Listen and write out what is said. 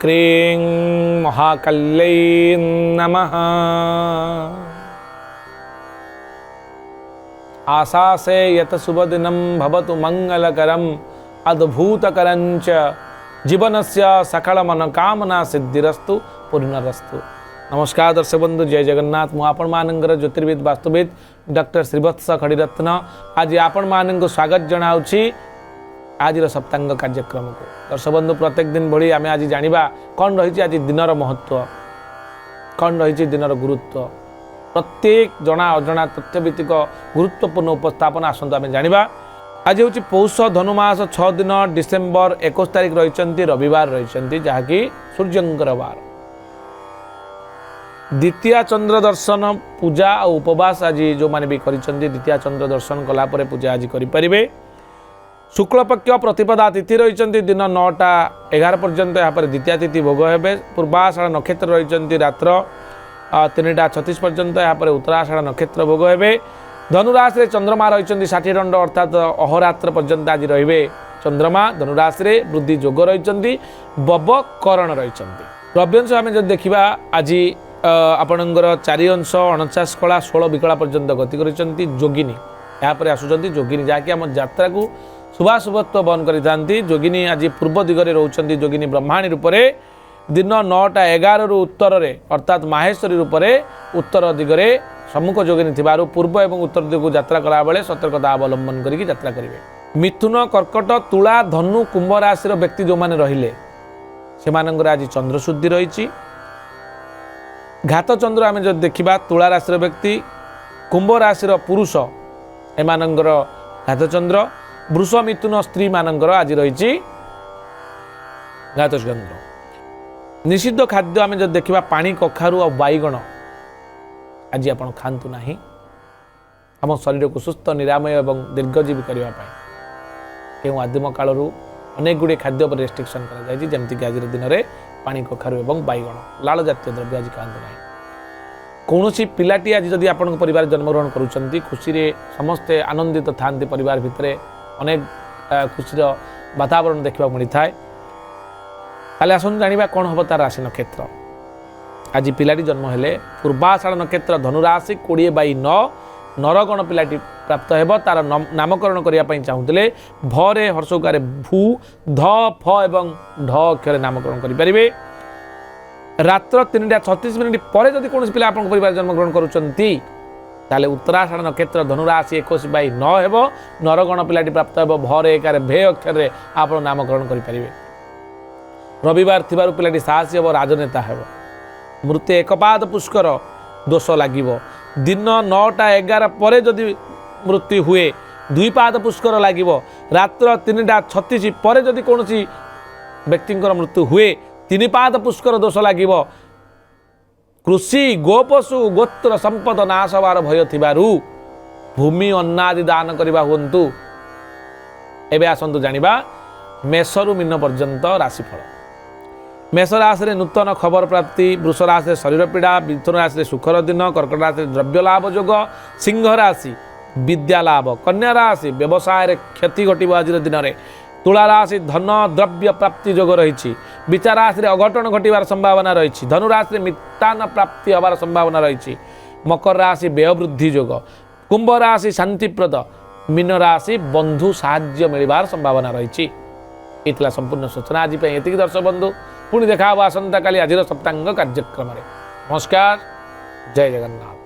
क्रीं महाकल्यै नमः। आशासे यत शुभदिनं भवतु मंगलकरम् अद्भुतकरञ्च जीवनस्य सकल मनोकामना सिद्धिरस्तु पूर्णरस्तु। नमस्कार दर्शक बंधु, जय जगन्नाथ। मु आपण मानकर ज्योतिर्विद वास्तुविद डॉक्टर श्रीवत्स खड़ीरत्न आज आपण मान स्वागत जनाऊँगी आज सप्तांग कार्यक्रम को। दर्शक बंधु, प्रत्येक दिन भली आम आज जाना कौन रही आज दिनर महत्व, कौन रही दिनर गुरुत्व, प्रत्येक जना अजना तथ्यभित्तिक गुरुत्वपूर्ण उपस्थापन आसतु आम जाना। आज हूँ पौष धनुमास 6 दिन डिसेम्बर 21 तारिख रही रविवार रही जहाँकि सूर्यंकर वार। द्वितीय चंद्र दर्शन पूजा और उपवास आज जो मैंने भी कर द्वितीय चंद्र दर्शन कलापर पूजा आज करें। शुक्लपक्ष प्रतिपदा तिथि रही दिन 9टा 11 पर्यंत यहाँ पर द्वितीय तिथि भोग हे। पूर्वाषाढ़ नक्षत्र रही रात्र 3टा 36 पर्यंत यहाँ पर उत्तराषाढ़ नक्षत्र भोग हे। धनुराशि चंद्रमा रही 60 दंड अर्थात अहोरात्र पर्यंत आज रे चंद्रमा धनुराशि वृद्धि जोग रही बबकरण रही। रव्यंश आम जो देखा आज आपणकर 4 अंश 49 कला 16 विकला पर्यंत गति कर जोगिनी यहाँ पर आसुँच जोगिनी जहाँकि आम यात्रा को शुभाशुभत्व बहन करी। जोगिनी आज पूर्व दिगरे रोचंती। जोगिनी ब्रह्माणी रूप से दिन 9टा 11 उत्तर अर्थात माहेश्वरी रूप से उत्तर दिगरे सम्मुख जोगिनी थिबारु पूर्व एवं उत्तर दिग को यात्रा कला बेले सतर्कता अवलंबन करके यात्रा करेंगे। मिथुन कर्कट तुला धनु कुंभ राशि व्यक्ति जो माने रहिले से आज चंद्रशुद्धि रही। घात चंद्र आम जो देखा तुला राशि व्यक्ति, कुंभ राशि पुरुष एमानंकर घात चंद्र, वृष मिथुन स्त्री मानंकर आज रही घात चंद्र। निषिद्ध खाद्य आम जो देखा पानी कखारु और बैगण आज आप खातु ना। आम शरीर को सुस्थ निरामय एवं दीर्घजीवी करने क्यों आदिम कालू अनेक गुड़े खाद्य पर रेस्ट्रिक्शन करमती आज दिन में पानी कखारु और बैगण लाल जातीय द्रव्य आज खातु ना। कौन पिलाटी आज जदि आप परिवार जन्मग्रहण करुँच खुशी समस्ते आनंदित था परिवार भितर अनेक खुशी वातावरण देखा मिलता है। ताले आसन जानिबा कौन हम तार राशि नक्षत्र। आज पिलाटी जन्म हेले पूर्वाषाढ़ नक्षत्र धनुराशि 20/9 नरगण पिलाटी प्राप्त हेब। तार नामकरण करने चाहूले भरे हर्षकारे भू ध फ एवं ढ अक्षर नामकरण करें। रात्र 3टा 36 मिनिट पर जब कौन पिला आप परिवार जन्मग्रहण करुँच उत्तराषाढ़ नक्षत्र धनुराशि 21/9 हेब। नरगण पिलाटी प्राप्त हेब भरे एकार भे अक्षर आप नामकरण करें। रविवार थिबारु पिलाटी साहसी और राजनेता हेब। मृत्यु एकपाद पुष्कर दोष लगे। दिन 9टा 11 पर जदि मृत्यु हुए 2 पाद पुष्कर लगे। रात्र 3टा 36 पर जदि कौन व्यक्ति मृत्यु हुए 3 पाद पुष्कर दोष लगे। कृषि गोपशु गोत्र संपद नाश हबार भय थिबारु भूमि अन्नादि दान करवा हुंतु। एबे आसंतु जानिबा मेषरु मीन पर्यंत राशिफल। मेष राशि नूतन खबर प्राप्ति, वृष राशि शरीर पीड़ा, मिथुन राशि सुखर दिन, कर्कट राशि द्रव्य लाभ जोग, सिंह राशि विद्या लाभ, कन्या राशि व्यवसाय क्षति घटव आज दिन में, तुला राशि धन द्रव्य प्राप्ति जोग रही, विचा राशि अघटन घटार संभावना रही, धनु राशि मितान प्राप्ति हबार संभावना रही, मकर राशि व्यय वृद्धि जोग, कुंभ राशि शांतिप्रद, मीन राशि बंधु साहाय्य मिलबार संभावना रही। इतला संपूर्ण सूचना आज ये दर्शक बंधु पुणी देखा आसंता काली आज सप्तांग कार्यक्रम। नमस्कार, जय जगन्नाथ।